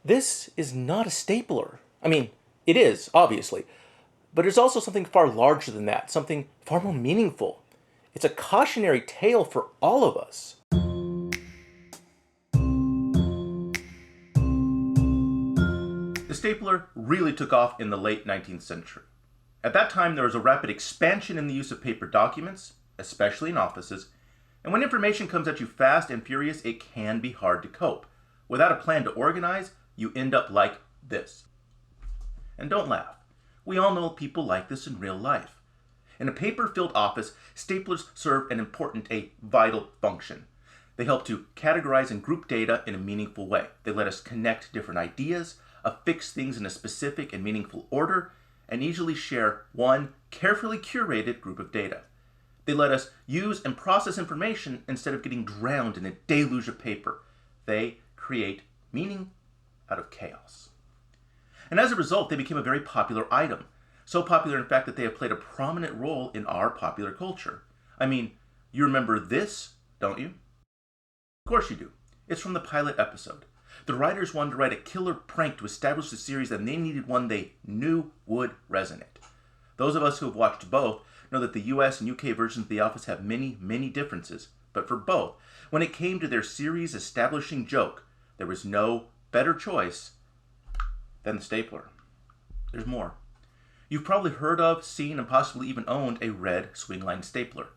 This is not a stapler. I mean, it is, obviously, but there's also something far larger than that, something far more meaningful. It's a cautionary tale for all of us. The stapler really took off in the late 19th century. At that time, there was a rapid expansion in the use of paper documents, especially in offices, and when information comes at you fast and furious, it can be hard to cope. Without a plan to organize, you end up like this. And don't laugh. We all know people like this in real life. In a paper-filled office, staplers serve an important, a vital function. They help to categorize and group data in a meaningful way. They let us connect different ideas, affix things in a specific and meaningful order, and easily share one carefully curated group of data. They let us use and process information instead of getting drowned in a deluge of paper. They create meaning out of chaos. And as a result, they became a very popular item. So popular, in fact, that they have played a prominent role in our popular culture. I mean, you remember this, don't you? Of course you do. It's from the pilot episode. The writers wanted to write a killer prank to establish the series, and they needed one they knew would resonate. Those of us who have watched both know that the US and UK versions of The Office have many, many differences. But for both, when it came to their series establishing joke, there was no better choice than the stapler. There's more. You've probably heard of, seen, and possibly even owned a red swingline stapler.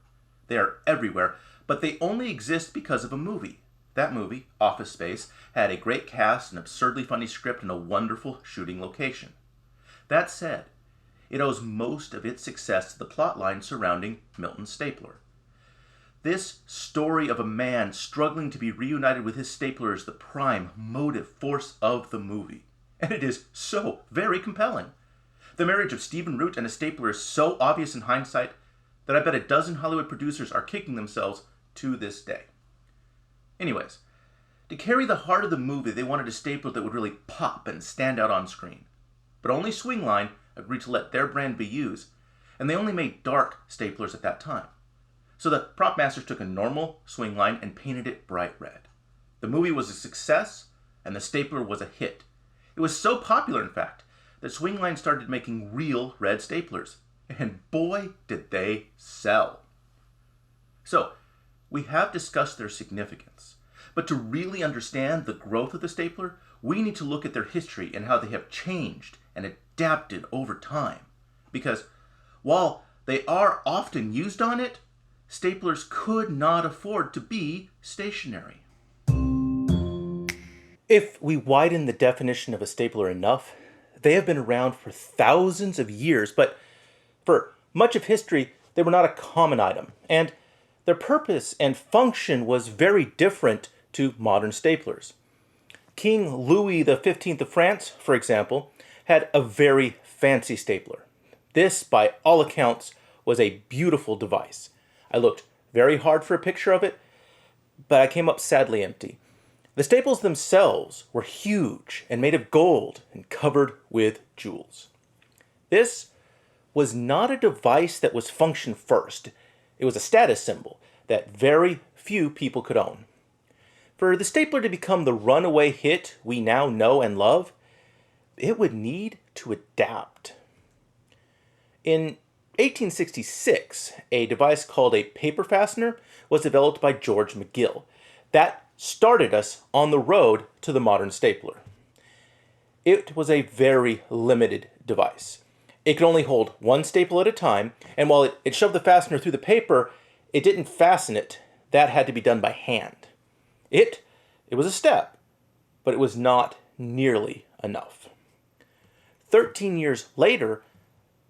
They are everywhere, but they only exist because of a movie. That movie, Office Space, had a great cast, an absurdly funny script, and a wonderful shooting location. That said, it owes most of its success to the plotline surrounding Milton's stapler. This story of a man struggling to be reunited with his stapler is the prime motive force of the movie. And it is so very compelling. The marriage of Stephen Root and a stapler is so obvious in hindsight that I bet a dozen Hollywood producers are kicking themselves to this day. Anyways, to carry the heart of the movie, they wanted a stapler that would really pop and stand out on screen. But only Swingline agreed to let their brand be used, and they only made dark staplers at that time. So the prop masters took a normal Swingline and painted it bright red. The movie was a success, and the stapler was a hit. It was so popular, in fact, that Swingline started making real red staplers. And boy, did they sell. So, we have discussed their significance. But to really understand the growth of the stapler, we need to look at their history and how they have changed and adapted over time. Because while they are often used on it, staplers could not afford to be stationary. If we widen the definition of a stapler enough, they have been around for thousands of years, but for much of history, they were not a common item, and their purpose and function was very different to modern staplers. King Louis XV of France, for example, had a very fancy stapler. This, by all accounts, was a beautiful device. I looked very hard for a picture of it, but I came up sadly empty. The staples themselves were huge and made of gold and covered with jewels. This was not a device that was function first. It was a status symbol that very few people could own. For the stapler to become the runaway hit we now know and love, it would need to adapt. In 1866, a device called a paper fastener was developed by George McGill. That started us on the road to the modern stapler. It was a very limited device. It could only hold one staple at a time, and while it shoved the fastener through the paper, it didn't fasten it. That had to be done by hand. It was a step, but it was not nearly enough. 13 years later,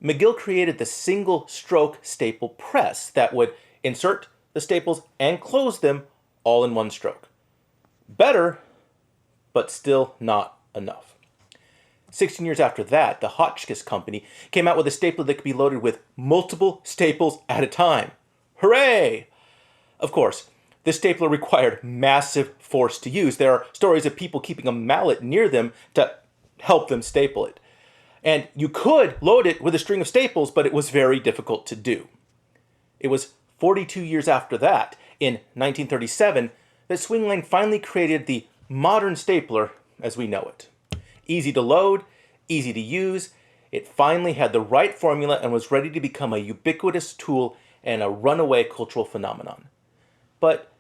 McGill created the single-stroke staple press that would insert the staples and close them all in one stroke. Better, but still not enough. 16 years after that, the Hotchkiss Company came out with a stapler that could be loaded with multiple staples at a time. Hooray! Of course, this stapler required massive force to use. There are stories of people keeping a mallet near them to help them staple it. And you could load it with a string of staples, but it was very difficult to do. It was 42 years after that, in 1937, that Swingline finally created the modern stapler as we know it. Easy to load, easy to use. It finally had the right formula and was ready to become a ubiquitous tool and a runaway cultural phenomenon. But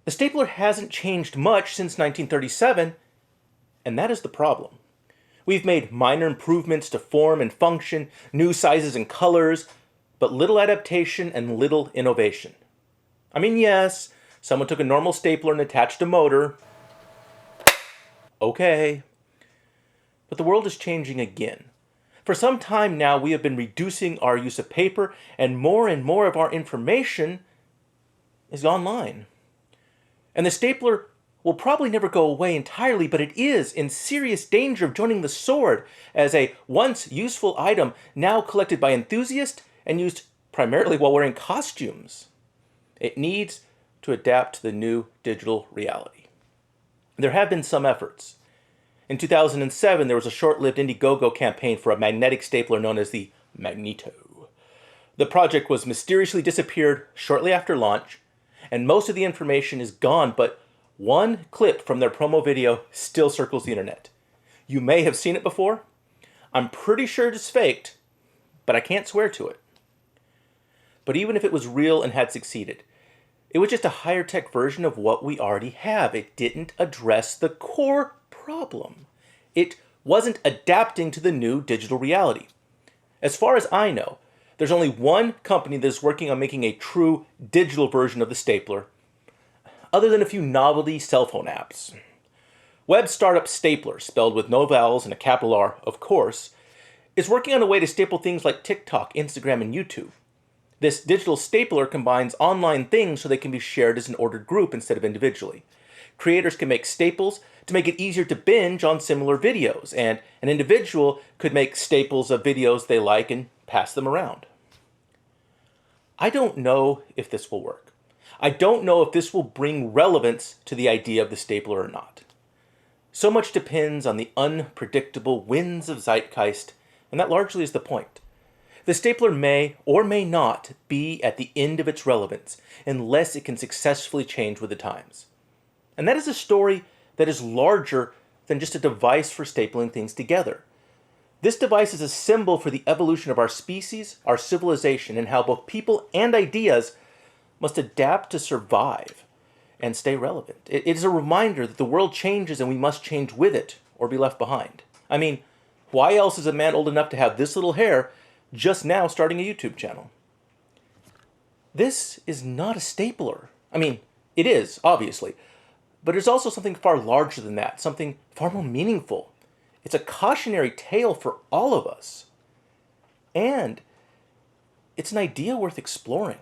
the stapler hasn't changed much since 1937, and that is the problem. We've made minor improvements to form and function, new sizes and colors, but little adaptation and little innovation. I mean, yes, someone took a normal stapler and attached a motor. Okay. But the world is changing again. For some time now, we have been reducing our use of paper, and more of our information is online. And the stapler will probably never go away entirely, but it is in serious danger of joining the sword as a once useful item now collected by enthusiasts and used primarily while wearing costumes. It needs to adapt to the new digital reality. There have been some efforts. In 2007, there was a short-lived Indiegogo campaign for a magnetic stapler known as the Magneto. The project was mysteriously disappeared shortly after launch, and most of the information is gone, but one clip from their promo video still circles the internet. You may have seen it before. I'm pretty sure it is faked, but I can't swear to it. But even if it was real and had succeeded, it was just a higher tech version of what we already have. It didn't address the core problem. It wasn't adapting to the new digital reality. As far as I know, there's only one company that is working on making a true digital version of the stapler, other than a few novelty cell phone apps. Web startup staplR, spelled with no vowels and a capital R, of course, is working on a way to staple things like TikTok, Instagram, and YouTube. This digital stapler combines online things so they can be shared as an ordered group instead of individually. Creators can make staples to make it easier to binge on similar videos, and an individual could make staples of videos they like and pass them around. I don't know if this will work. I don't know if this will bring relevance to the idea of the stapler or not. So much depends on the unpredictable winds of zeitgeist, and that largely is the point. The stapler may or may not be at the end of its relevance unless it can successfully change with the times. And that is a story that is larger than just a device for stapling things together. This device is a symbol for the evolution of our species, our civilization, and how both people and ideas must adapt to survive and stay relevant. It is a reminder that the world changes and we must change with it or be left behind. I mean, why else is a man old enough to have this little hair just now starting a YouTube channel? This is not a stapler. I mean, it is, obviously, but it's also something far larger than that, something far more meaningful. It's a cautionary tale for all of us. And it's an idea worth exploring.